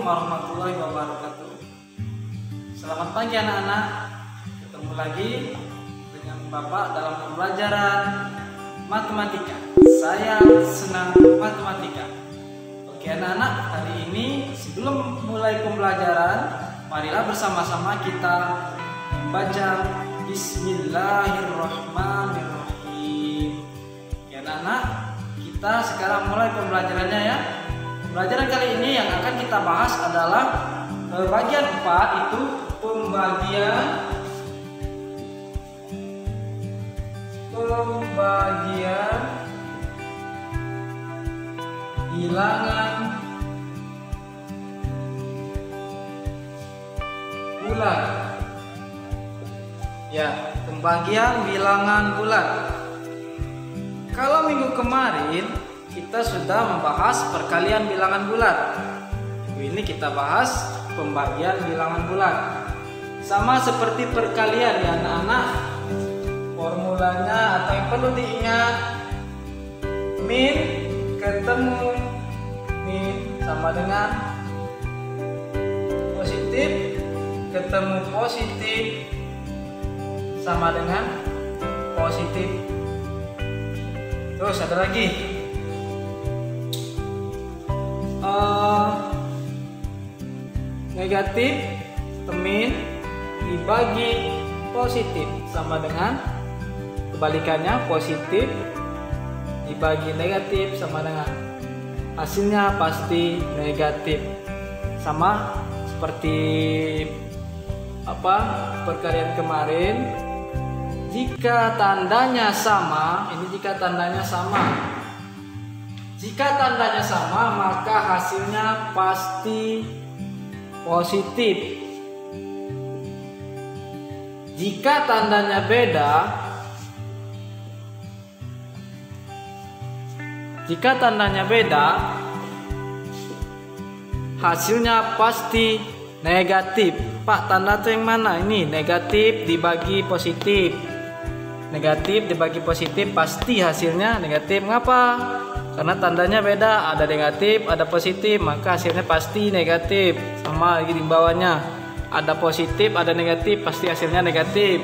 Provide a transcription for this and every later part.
warahmatullahi wabarakatuh. Selamat pagi anak-anak. Ketemu lagi dengan Bapak dalam pembelajaran matematika. Saya senang matematika. Oke anak-anak, hari ini sebelum mulai pembelajaran, marilah bersama-sama kita membaca Bismillahirrahmanirrahim. Oke anak-anak, kita sekarang mulai pembelajarannya ya. Pembelajaran kali ini yang akan kita bahas adalah bagian 4, itu pembagian bilangan bulat. Ya, pembagian bilangan bulat. Kalau minggu kemarin kita sudah membahas perkalian bilangan bulat. Ini kita bahas pembagian bilangan bulat. Sama seperti perkalian ya anak-anak. Formulanya atau yang perlu diingat, min ketemu min sama dengan positif ketemu positif sama dengan positif. Terus ada lagi negatif min dibagi positif sama dengan kebalikannya, positif dibagi negatif sama dengan hasilnya pasti negatif. Sama seperti perkalian kemarin, jika tandanya sama, ini jika tandanya sama maka hasilnya pasti positif. Jika tandanya beda, hasilnya pasti negatif. Pak, tanda itu yang mana? Ini negatif dibagi positif. Negatif dibagi positif pasti hasilnya negatif. Mengapa? Karena tandanya beda, ada negatif, ada positif, maka hasilnya pasti negatif. Sama lagi di bawahnya, ada positif, ada negatif, pasti hasilnya negatif.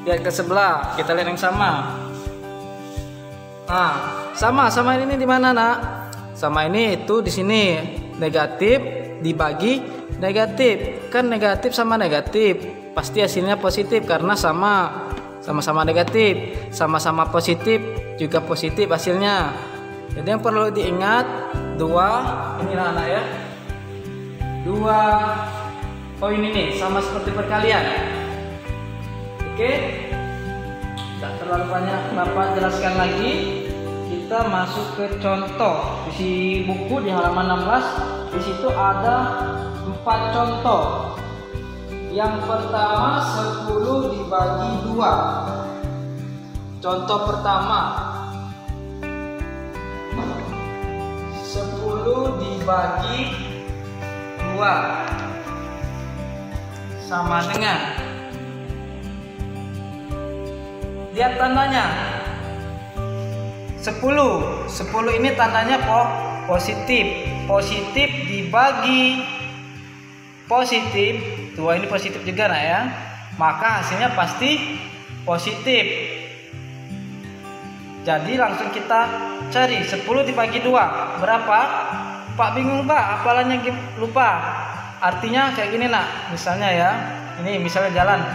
Lihat ke sebelah, kita lihat yang sama. Nah, sama ini di mana, Nak? Sama ini itu di sini negatif dibagi negatif. Kan negatif sama negatif, pasti hasilnya positif karena sama-sama negatif, sama-sama positif juga positif hasilnya. Jadi yang perlu diingat ini anak ya. 2 poin ini sama seperti perkalian. Oke. Tidak terlalu banyak Bapak jelaskan lagi. Kita masuk ke contoh di buku di halaman 16. Di situ ada 4 contoh. Yang pertama 10 dibagi 2. Contoh pertama 10 dibagi 2 sama dengan, lihat tandanya 10 ini tandanya positif. Positif dibagi positif, 2 ini positif juga nah ya, maka hasilnya pasti positif. Jadi langsung kita cari 10 dibagi 2 berapa? Pak bingung Pak, hafalannya lupa. Artinya kayak gini nak, misalnya ya, ini misalnya jalan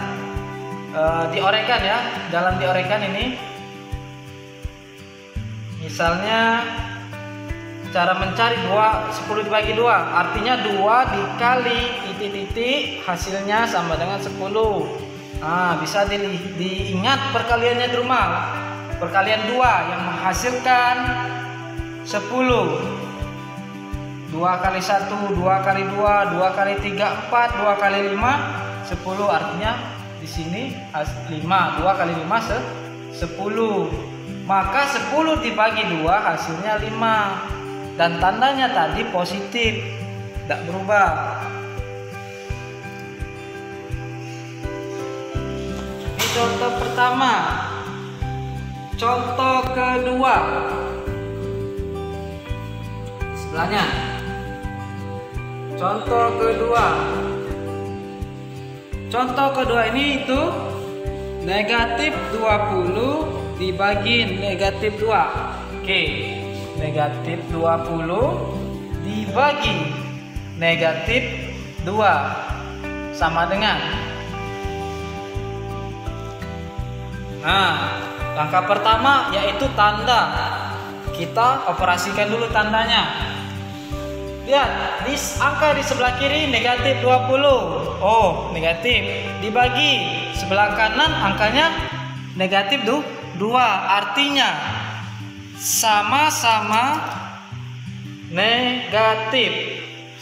diorekan ya, jalan diorekan ini. Misalnya cara mencari 10 dibagi 2, artinya 2 dikali titik-titik hasilnya sama dengan 10. Nah, bisa diingat perkaliannya di rumah. Perkalian 2 yang menghasilkan 10. 2 kali 1, 2 kali 2, 2 kali 3, 4, 2 kali 5, 10. Artinya di sini 5, 2 kali 5 10. Maka 10 dibagi 2 hasilnya 5. Dan tandanya tadi positif, tidak berubah. Ini contoh pertama. Contoh kedua. Sebelahnya Contoh kedua. Contoh kedua ini itu negatif 20 dibagi negatif 2. Oke, negatif 20 dibagi negatif 2 sama dengan. Nah, langkah pertama yaitu tanda. Kita operasikan dulu tandanya. Lihat, angka di sebelah kiri negatif 20. Oh, negatif. Dibagi sebelah kanan angkanya negatif 2. Artinya sama-sama negatif.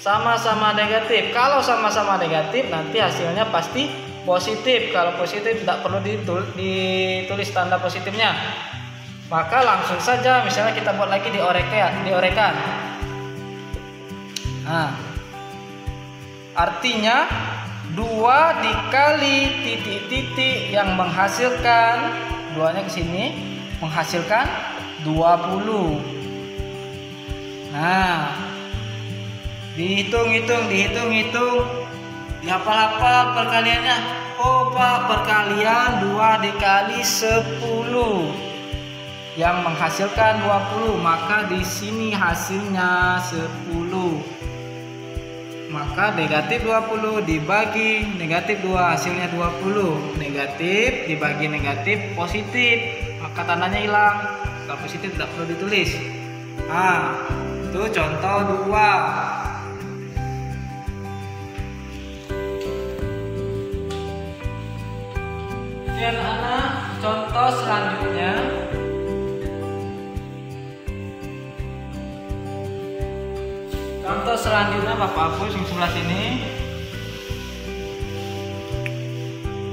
Sama-sama negatif. Kalau sama-sama negatif nanti hasilnya pasti positif. Kalau positif tidak perlu ditulis tanda positifnya. Maka langsung saja misalnya kita buat lagi diorekan. Nah, artinya 2 dikali titik-titik yang menghasilkan, 2-nya ke sini menghasilkan 20. Nah, dihitung, dihafal-hafal perkaliannya. Oh Pak, perkalian 2 dikali 10 yang menghasilkan 20, maka di sini hasilnya 10. Maka negatif 20 dibagi negatif 2 hasilnya 20. Negatif dibagi negatif positif, maka tandanya hilang. Kalau positif tidak perlu ditulis. Nah, itu contoh 2. Dan anak, contoh selanjutnya. Contoh selanjutnya Bapak hapus yang sebelah sini.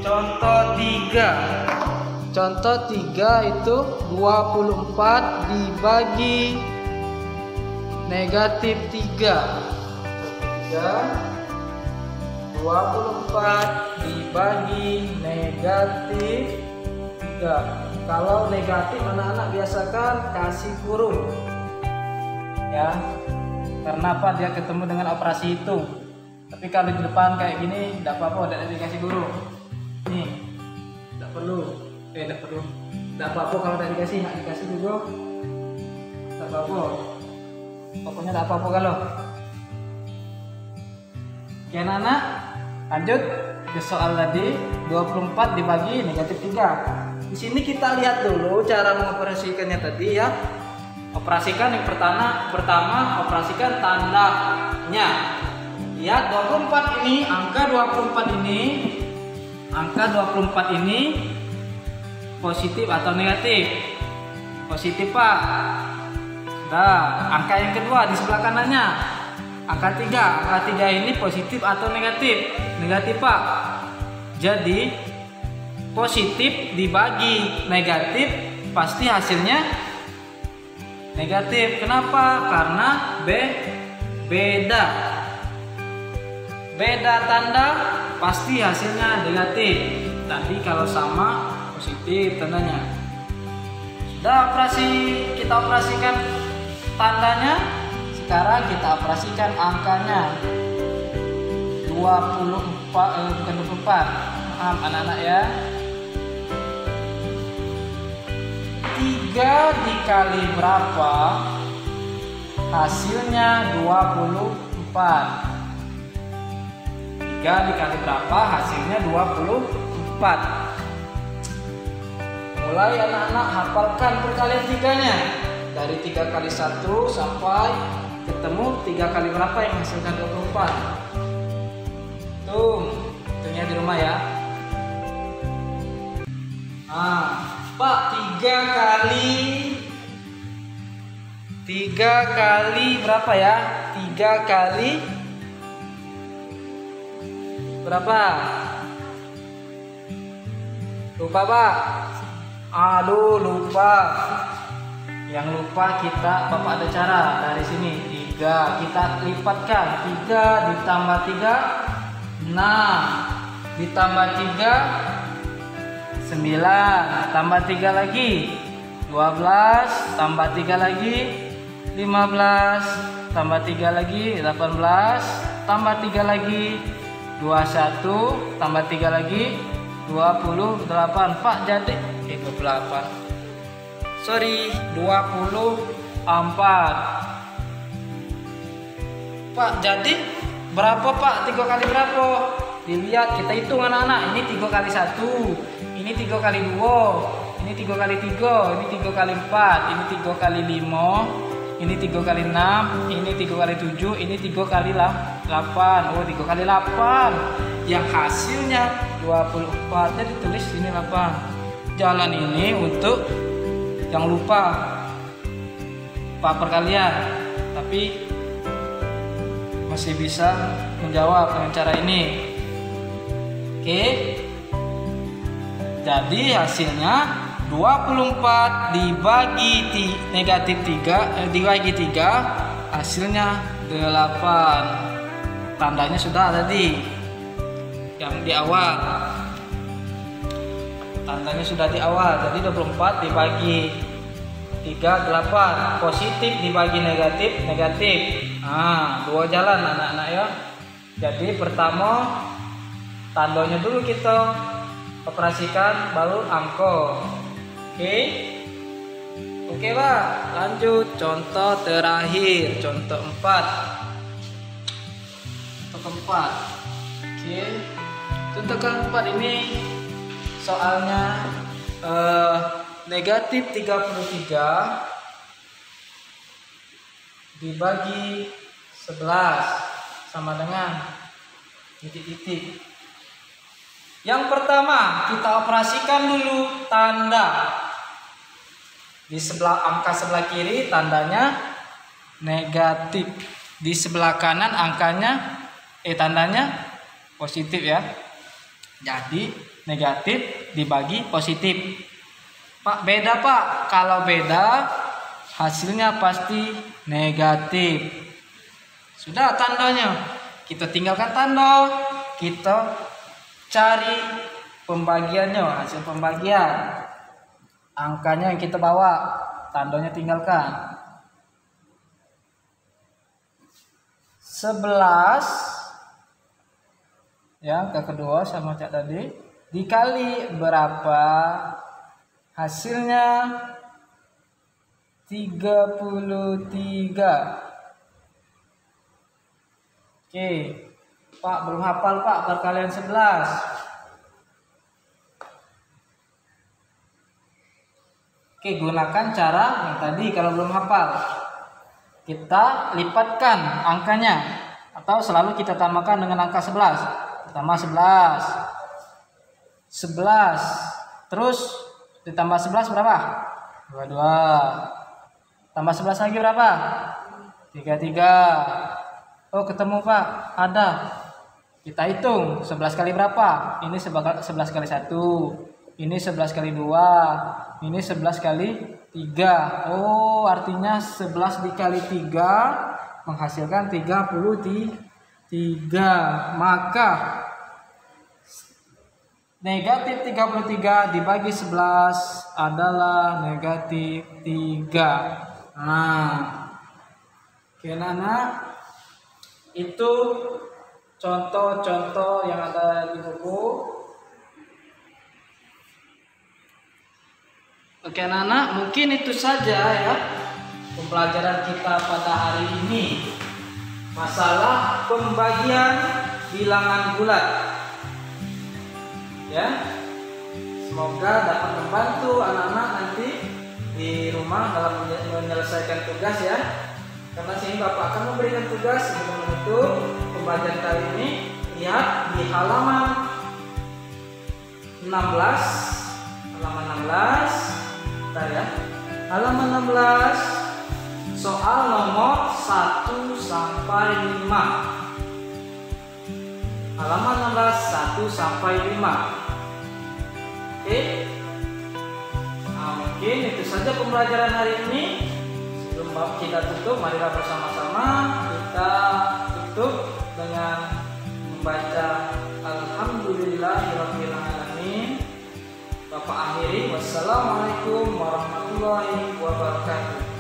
Contoh 3. Contoh 3 itu 24 dibagi negatif 3. 24 dibagi negatif 3. Kalau negatif anak-anak biasakan kasih kurung. Ya. Karena apa? Dia ketemu dengan operasi hitung. Tapi kalau di depan kayak gini tidak apa-apa, tidak dikasih guru. Nih, tidak perlu. Tidak apa-apa kalau tidak dikasih, nggak dikasih juga. Tidak apa-apa. Pokoknya tidak apa-apa kalau. Oke anak-anak, lanjut ke soal tadi. 24 dibagi negatif 3. Di sini kita lihat dulu cara mengoperasikannya tadi ya. Operasikan yang pertama operasikan tandanya. Lihat 24 ini, angka 24 ini positif atau negatif? Positif Pak. Nah, angka yang kedua di sebelah kanannya, angka 3 ini positif atau negatif? Negatif Pak. Jadi positif dibagi negatif pasti hasilnya negatif. Kenapa? Karena beda tanda pasti hasilnya negatif. Tadi kalau sama positif tandanya. Sudah kita operasikan tandanya. Sekarang kita operasikan angkanya. 24. Maaf anak-anak ya. 3 dikali berapa? Hasilnya 24. 3 dikali berapa? Hasilnya 24. Mulai anak-anak hafalkan perkalian 3-nya. Dari 3 kali 1 sampai ketemu 3 kali berapa yang menghasilkan 24. Tuh, hitungnya di rumah ya. Pak, 3 kali berapa ya? 3 kali berapa? Lupa Pak? Aduh lupa. Yang lupa Bapak ada cara dari sini. 3 kita lipatkan. 3 ditambah 3 6 ditambah 3 9 tambah 3 lagi 12 tambah 3 lagi 15 tambah 3 lagi 18 tambah 3 lagi 21 tambah 3 lagi 28. Pak jadi 28. Sorry, 24. Pak jadi berapa Pak? 3 kali berapa? Dilihat, kita hitung anak-anak. Ini 3 kali 1, ini 3 kali 2, ini 3 kali 3, ini 3 kali 4, ini 3 kali 5, ini 3 kali 6, ini 3 kali 7, ini 3 kali 8. Oh, 3 kali 8. Yang hasilnya 24. Jadi tulis sini 8. Jalan ini untuk jangan lupa Pak perkalian, tapi masih bisa menjawab dengan cara ini. Oke. Jadi hasilnya 24 dibagi negatif 3 dibagi 3 hasilnya 8. Tandanya sudah tadi yang di awal. Tandanya sudah di awal. Jadi 24 dibagi 3 8. Positif dibagi negatif negatif. Nah, 2 jalan anak-anak ya. Jadi pertama tandanya dulu kita operasikan, baru angka. Oke Pak, lanjut contoh terakhir, contoh 4. Contoh keempat. Contoh keempat ini soalnya negatif 33 dibagi 11 sama dengan titik-titik. Yang pertama, kita operasikan dulu tanda. Di sebelah angka sebelah kiri tandanya negatif. Di sebelah kanan tandanya positif ya. Jadi negatif dibagi positif. Pak, beda Pak. Kalau beda hasilnya pasti negatif. Sudah tandanya. Kita tinggalkan tanda. Kita cari pembagiannya, hasil pembagian. Angkanya yang kita bawa, tandanya tinggalkan. 11 ya, ke kedua sama cak tadi, dikali berapa? Hasilnya 33. Oke. Pak, belum hafal Pak perkalian 11. Oke, gunakan cara yang tadi kalau belum hafal. Kita lipatkan angkanya atau selalu kita tambahkan dengan angka 11. Tambah 11. 11. Terus ditambah 11 berapa? 22. Tambah 11 lagi berapa? 33. Oh, ketemu Pak. Ada. Kita hitung 11 kali berapa? Ini 11 kali 1. Ini 11 kali 2. Ini 11 kali 3. Oh, artinya 11 dikali 3 menghasilkan 33. Maka negatif 33 dibagi 11 adalah negatif 3. Nah, oke anak-anak, itu contoh-contoh yang ada di buku. Oke anak-anak, mungkin itu saja ya pembelajaran kita pada hari ini. Masalah pembagian bilangan bulat. Ya. Semoga dapat membantu anak-anak nanti di rumah dalam menyelesaikan tugas ya. Karena sini Bapak akan memberikan tugas sebelum menutup pembelajaran kali ini. Lihat di halaman 16. Halaman 16. Bentar ya. Halaman 16. Soal nomor 1 sampai 5. Halaman 16 1 sampai 5. Oke. Nah, mungkin itu saja pembelajaran hari ini. Sebelum kita tutup, marilah bersama-sama kita tutup dengan membaca Alhamdulillahirabbil alamin. Bapak akhiri, wassalamualaikum warahmatullahi wabarakatuh.